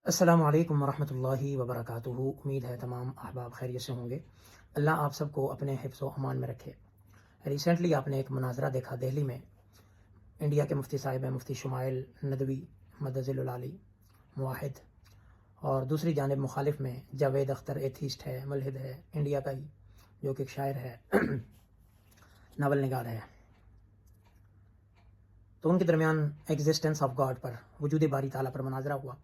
السلام علیکم ورحمۃ اللہ وبرکاتہ۔ امید ہے تمام احباب خیریت سے ہوں گے۔ اللہ آپ سب کو اپنے حفظ و امان میں رکھے۔ ریسنٹلی آپ نے ایک مناظرہ دیکھا دہلی میں، انڈیا کے مفتی صاحب ہیں مفتی شمائل ندوی مدظل العالی موحد، اور دوسری جانب مخالف میں جاوید اختر ایتھیسٹ ہے، ملحد ہے، انڈیا کا ہی، جو کہ ایک شاعر ہے، ناول نگار ہے۔ تو ان کے درمیان ایگزسٹنس آف گاڈ پر، وجود باری تعالیٰ پر مناظرہ ہوا،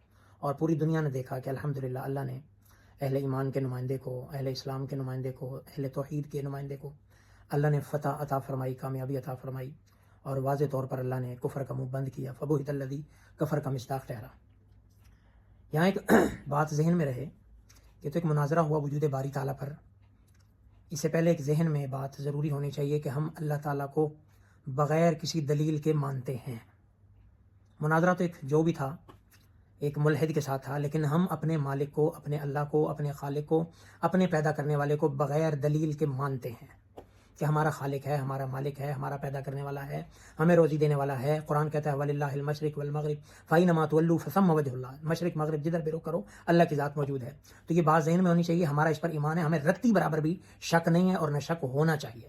اور پوری دنیا نے دیکھا کہ الحمدللہ اللہ نے اہل ایمان کے نمائندے کو، اہل اسلام کے نمائندے کو، اہل توحید کے نمائندے کو اللہ نے فتح عطا فرمائی، کامیابی عطا فرمائی، اور واضح طور پر اللہ نے کفر کا منہ بند کیا۔ فبہت الذی کفر کا مصداق ٹھہرا۔ یہاں ایک بات ذہن میں رہے کہ تو ایک مناظرہ ہوا وجود باری تعالیٰ پر، اس سے پہلے ایک ذہن میں بات ضروری ہونی چاہیے کہ ہم اللہ تعالیٰ کو بغیر کسی دلیل کے مانتے ہیں۔ مناظرہ تو ایک جو بھی تھا ایک ملحد کے ساتھ تھا، لیکن ہم اپنے مالک کو، اپنے اللہ کو، اپنے خالق کو، اپنے پیدا کرنے والے کو بغیر دلیل کے مانتے ہیں کہ ہمارا خالق ہے، ہمارا مالک ہے، ہمارا پیدا کرنے والا ہے، ہمیں روزی دینے والا ہے۔ قرآن کہتا ہے وَلِلَّهِ الْمَشْرِقُ وَالْمَغْرِبُ فَأَيْنَمَا تُوَلُّوا فَثَمَّ وَجْهُ اللَّهِ، مشرق مغرب جدھر بھی رخ کرو اللہ کی ذات موجود ہے۔ تو یہ بات ذہن میں ہونی چاہیے، ہمارا اس پر ایمان ہے، ہمیں رتی برابر بھی شک نہیں ہے، اور نہ شک ہونا چاہیے۔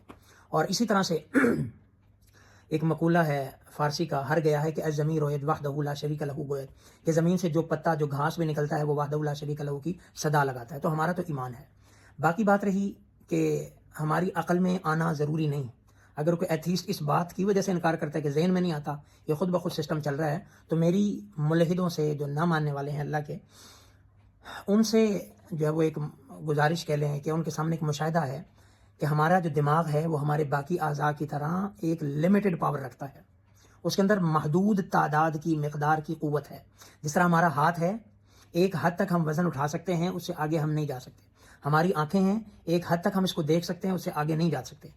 اور اسی طرح سے ایک مقولہ ہے فارسی کا، ہر گیا ہے کہ الضمیر وحدہ لا شریک لہ گوید، کہ زمین سے جو پتا، جو گھاس بھی نکلتا ہے وہ وحدہ لا شریک لہ کی صدا لگاتا ہے۔ تو ہمارا تو ایمان ہے۔ باقی بات رہی کہ ہماری عقل میں آنا ضروری نہیں۔ اگر کوئی ایتھیسٹ اس بات کی وجہ سے انکار کرتا ہے کہ ذہن میں نہیں آتا، یہ خود بخود سسٹم چل رہا ہے، تو میری ملحدوں سے جو نہ ماننے والے ہیں اللہ کے، ان سے جو ہے وہ ایک گزارش کہہ لیں کہ ان کے سامنے ایک مشاہدہ ہے کہ ہمارا جو دماغ ہے وہ ہمارے باقی اعضاء کی طرح ایک لمیٹڈ پاور رکھتا ہے، اس کے اندر محدود تعداد کی مقدار کی قوت ہے۔ جس طرح ہمارا ہاتھ ہے، ایک حد تک ہم وزن اٹھا سکتے ہیں، اس سے آگے ہم نہیں جا سکتے۔ ہماری آنکھیں ہیں، ایک حد تک ہم اس کو دیکھ سکتے ہیں، اس سے آگے نہیں جا سکتے۔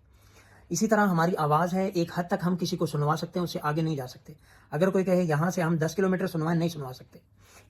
اسی طرح ہماری آواز ہے، ایک حد تک ہم کسی کو سنوا سکتے ہیں، اس سے آگے نہیں جا سکتے۔ اگر کوئی کہے یہاں سے ہم 10 کلومیٹر سنوائیں، نہیں سنوا سکتے۔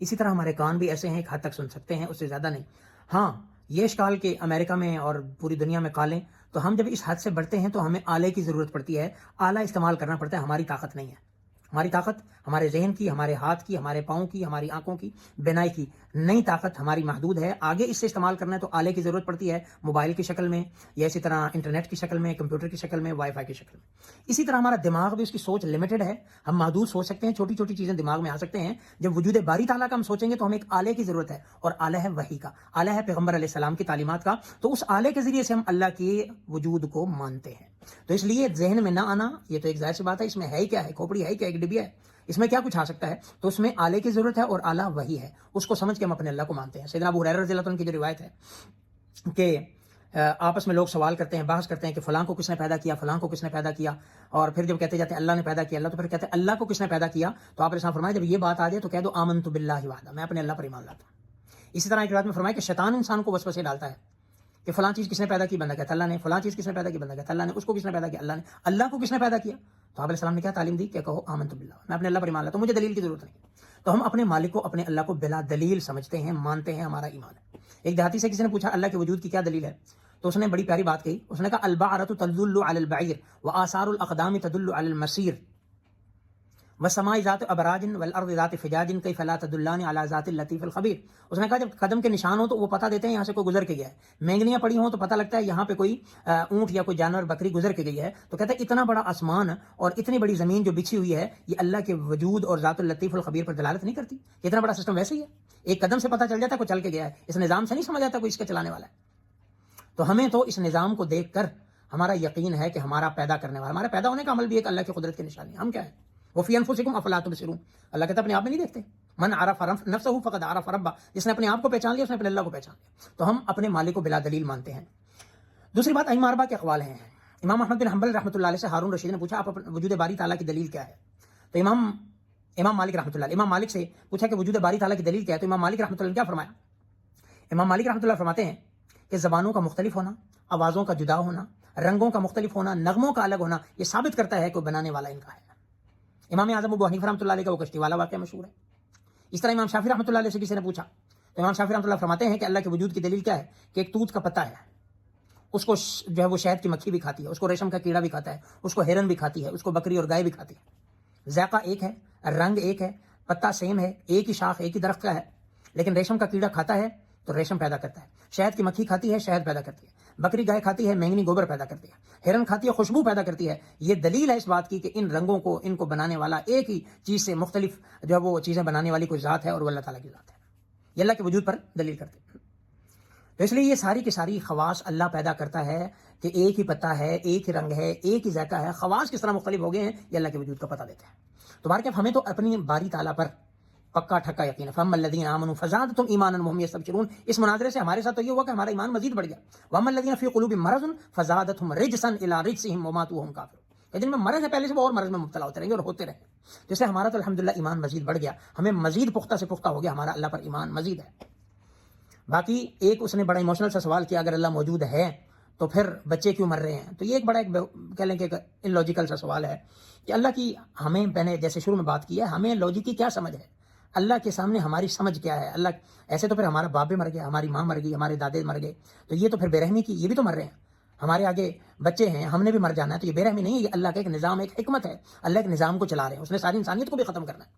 اسی طرح ہمارے کان بھی ایسے ہیں، ایک حد تک سن سکتے ہیں، اس سے زیادہ نہیں۔ ہاں، یہ اشکال کہ امریکہ میں اور پوری دنیا میں کالیں، تو ہم جب اس حد سے بڑھتے ہیں تو ہمیں آلے کی ضرورت پڑتی ہے، آلہ استعمال کرنا پڑتا ہے، ہماری طاقت نہیں ہے۔ ہماری طاقت ہمارے ذہن کی، ہمارے ہاتھ کی، ہمارے پاؤں کی، ہماری آنکھوں کی، بینائی کی نئی طاقت ہماری محدود ہے۔ آگے اس سے استعمال کرنا ہے تو آلے کی ضرورت پڑتی ہے، موبائل کی شکل میں، یا اسی طرح انٹرنیٹ کی شکل میں، کمپیوٹر کی شکل میں، وائی فائی کی شکل میں۔ اسی طرح ہمارا دماغ بھی، اس کی سوچ لمیٹڈ ہے، ہم محدود سوچ سکتے ہیں، چھوٹی چھوٹی چیزیں دماغ میں آ سکتے ہیں۔ جب وجود باری تعالیٰ کا ہم سوچیں گے تو ہمیں ایک آلے کی ضرورت ہے، اور آلہ ہے وحی کا، آلہ ہے پیغمبر علیہ السلام کی تعلیمات کا۔ تو اس آلے کے ذریعے سے ہم اللہ کے وجود کو مانتے ہیں۔ تو اس لیے ذہن میں نہ آنا یہ تو ایک ظاہر سی بات ہے، اس میں ہے کیا ہے، کھوپڑی ہے کیا، ایک ڈبیا ہے، اس میں کیا کچھ آ سکتا ہے؟ تو اس میں آلے کی ضرورت ہے، اور آلہ وہی ہے، اس کو سمجھ کے ہم اپنے اللہ کو مانتے ہیں۔ سیدنا ابو ہریرہ رضی اللہ عنہ کی جو روایت ہے کہ آپس میں لوگ سوال کرتے ہیں، بحث کرتے ہیں کہ فلاں کو کس نے پیدا کیا، فلاں کو کس نے پیدا کیا، اور پھر جب کہتے جاتے ہیں اللہ نے پیدا کیا، اللہ، تو پھر کہتے ہیں اللہ کو کس نے پیدا کیا، تو آپ نے فرمایا جب یہ بات آ جائے تو کہہ دو آمنت باللہ وحدہ، میں اپنے اللہ پر ایمان لاتا ہوں۔ اسی طرح ایک روایت میں فرمایا کہ شیطان انسان کو وسوسے ڈالتا ہے کہ فلاں چیز کس نے پیدا کی، بندہ کہتا اللہ نے، فلاں چیز کس نے پیدا کی، بندہ کہتا اللہ نے، اس کو کس نے پیدا کیا، اللہ نے، اللہ کو کس نے پیدا کیا؟ تو آپ علیہ السلام نے کیا تعلیم دی کہ کہو آمنت باللہ، میں اپنے اللہ پر ایمان لاتا ہوں، مجھے دلیل کی ضرورت نہیں۔ تو ہم اپنے مالک کو، اپنے اللہ کو بلا دلیل سمجھتے ہیں، مانتے ہیں، ہمارا ایمان ہے۔ ایک دیہاتی سے کسی نے پوچھا اللہ کے وجود کی کیا دلیل ہے، تو اس نے بڑی پیاری بات کہی، اس نے کہا البعرۃ تدل علی البعیر وآثار الاقدام تدل علی المسیر والسماء ذات ابراج والارض ذات فجاج کیف لا تدلان علی ذات اللطیف الخبیر۔ اس نے کہا جب قدم کے نشان ہو تو وہ پتہ دیتے ہیں یہاں سے کوئی گزر کے گیا ہے، مینگنیاں پڑی ہوں تو پتہ لگتا ہے یہاں پہ کوئی اونٹ یا کوئی جانور بکری گزر کے گئی ہے۔ تو کہتا ہے اتنا بڑا آسمان اور اتنی بڑی زمین جو بچھی ہوئی ہے، یہ اللہ کے وجود اور ذات اللطیف الخبیر پر دلالت نہیں کرتی؟ اتنا بڑا سسٹم ویسے ہی ہے، ایک قدم سے پتہ چل جاتا ہے کوئی چل کے گیا ہے، اس نظام سے نہیں سمجھ آتا کوئی اس کے چلانے والا ہے۔ تو ہمیں تو اس نظام کو دیکھ کر ہمارا یقین ہے کہ ہمارا پیدا کرنے والا، ہمارا پیدا ہونے کا عمل بھی ایک اللہ کی قدرت کی نشانی ہے۔ ہم کیا ہے؟ وفی انفسکم افلا تبصرون، اللہ کہتا ہے اپنے آپ میں نہیں دیکھتے۔ من عرف نفسہ فقد عرف ربہ، جس نے اپنے آپ کو پہچان لیا اس نے اپنے اللہ کو پہچان لیا۔ تو ہم اپنے مالک کو بلا دلیل مانتے ہیں۔ دوسری بات ائمہ اربعہ کے اقوال ہیں۔ امام احمد بن حنبل رحمۃ اللہ علیہ سے ہارون رشید نے پوچھا آپ وجود باری تعالیٰ کی دلیل کیا ہے؟ تو امام مالک رحمۃ اللہ، امام مالک سے پوچھا کہ وجود باری تعالیٰ کی دلیل کیا ہے؟ تو امام مالک رحمۃ اللہ نے کیا فرمایا؟ امام مالک رحمۃ اللہ فرماتے ہیں کہ زبانوں کا مختلف ہونا، آوازوں کا جدا ہونا، رنگوں کا مختلف ہونا، نغموں کا الگ ہونا، یہ ثابت کرتا ہے کہ بنانے والا ان کا ہے۔ امام اعظم ابو حنیفہ رحمۃ اللہ علیہ کا وہ کشتی والا واقعہ مشہور ہے۔ اس طرح امام شافعی رحمۃ اللہ علیہ سے کسی نے پوچھا تو امام شافعی رحمۃ اللہ فرماتے ہیں کہ اللہ کے وجود کی دلیل کیا ہے؟ کہ ایک توت کا پتا ہے، اس کو جو ہے وہ شہد کی مکھی بھی کھاتی ہے، اس کو ریشم کا کیڑا بھی کھاتا ہے، اس کو ہرن بھی کھاتی ہے، اس کو بکری اور گائے بھی کھاتی ہے۔ ذائقہ ایک ہے، رنگ ایک ہے، پتا سیم ہے، ایک ہی شاخ ایک ہی درخت کا ہے، لیکن ریشم کا کیڑا کھاتا ہے تو ریشم پیدا کرتا ہے، شہد کی مکھی کھاتی ہے شہد پیدا کرتی ہے، بکری گائے کھاتی ہے مینگنی گوبر پیدا کرتی ہے، ہرن کھاتی ہے خوشبو پیدا کرتی ہے۔ یہ دلیل ہے اس بات کی کہ ان رنگوں کو ان کو بنانے والا ایک ہی چیز سے مختلف جو ہے وہ چیزیں بنانے والی کوئی ذات ہے اور وہ اللہ تعالیٰ کی ذات ہے، یہ اللہ کے وجود پر دلیل کرتے ہیں۔ تو اس لیے یہ ساری کی ساری خواص اللہ پیدا کرتا ہے کہ ایک ہی پتہ ہے، ایک ہی رنگ ہے، ایک ہی ذائقہ ہے، خواص کس طرح مختلف ہو گئے ہیں یہ اللہ کے وجود کا پتہ دیتے ہیں۔ تو بہرکیف ہمیں تو اپنی باری تعالیٰ پر پکا ٹھکا یقین ہے۔ فَأَمَّا الَّذِينَ آمَنُوا فَزَادَتْهُمْ إِيمَانًا وَهُمْ يَسْتَبْشِرُونَ۔ اس مناظرے سے ہمارے ساتھ تو یہ ہوا کہ ہمارا ایمان مزید بڑھ گیا۔ وَأَمَّا الَّذِينَ فِي قُلُوبِهِمْ مَرَضٌ فَزَادَتْهُمْ رِجْسًا إِلَىٰ رِجْسِهِمْ وَمَاتُوا وَهُمْ كَافِرُونَ۔ جن میں مرض ہے پہلے سے وہ اور مرض میں مبتلا ہوتے رہیں گے اور ہوتے رہیں۔ جس سے ہمارا تو الحمدللہ ایمان مزید بڑھ گیا، ہمیں مزید پختہ سے پختہ ہو گیا، ہمارا اللہ پر ایمان مزید ہے۔ باقی ایک اس نے بڑا ایموشنل سا سوال کیا، اگر اللہ موجود ہے تو پھر بچے کیوں مر رہے ہیں؟ تو یہ ایک بڑا کہہ لیں کہ ان لاجیکل سا سوال ہے کہ اللہ کی ہمیں میں نے جیسے شروع میں بات کی ہے، ہمیں لاجک کی کیا سمجھ ہے، اللہ کے سامنے ہماری سمجھ کیا ہے؟ اللہ ایسے تو پھر ہمارا باپ بھی مر گیا، ہماری ماں مر گئی، ہمارے دادے مر گئے، تو یہ تو پھر بے رحمی کی، یہ بھی تو مر رہے ہیں، ہمارے آگے بچے ہیں، ہم نے بھی مر جانا ہے، تو یہ بے رحمی نہیں ہے، یہ اللہ کا ایک نظام، ایک حکمت ہے، اللہ ایک نظام کو چلا رہے ہیں، اس نے ساری انسانیت کو بھی ختم کرنا ہے۔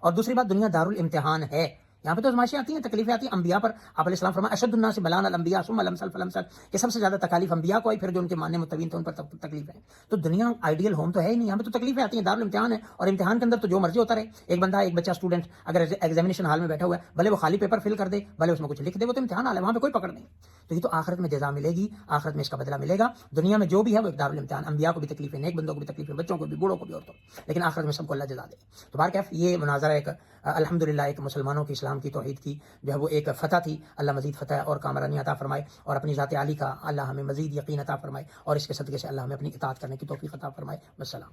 اور دوسری بات، دنیا دارالامتحان ہے، یہاں پہ تو آزمائشیں آتی ہیں، تکلیفیں آتی ہیں انبیاء پر۔ آپ علیہ السلام فرمایا اشد الناس بلاء الانبیاء ثم الامثل فالامثل، کہ سب سے زیادہ تکالیف انبیاء کو آئی، پھر جو ان کے ماننے متبعین تو ان پر تکلیف ہے۔ تو دنیا آئیڈیل ہوم تو ہے ہی نہیں، یہاں پہ تو تکلیفیں آتی ہیں، دارالامتحان ہے، اور امتحان کے اندر تو جو مرضی ہوتا رہے۔ ایک بندہ، ایک بچہ اسٹوڈنٹ اگر ایگزامینیشن ہال میں بیٹھا ہوا ہے، بھلے وہ خالی پیپر فل کر دے، بھلے اس میں کچھ لکھ دے، وہ تو امتحان حال ہے، وہاں پہ کوئی پکڑ نہیں۔ تو یہ تو آخرت میں جزا ملے گی، آخرت میں اس کا بدلہ ملے گا۔ دنیا میں جو بھی ہے وہ ایک دارالامتحان، انبیاء کو بھی تکلیفیں، نیک بندوں کو بھی تکلیفیں، بچوں کو بھی، بوڑھوں کو بھی، عورتوں کو، لیکن آخرت میں سب کو اللہ جزا دے۔ تو بہرکیف یہ مناظرہ ایک الحمدللہ ایک مسلمانوں کی، اسلام کی، توحید کی جو ہے وہ ایک فتح تھی۔ اللہ مزید فتح اور کامرانی عطا فرمائے، اور اپنی ذات عالی کا اللہ ہمیں مزید یقین عطا فرمائے، اور اس کے صدقے سے اللہ ہمیں اپنی اطاعت کرنے کی توفیق عطا فرمائے۔ والسلام۔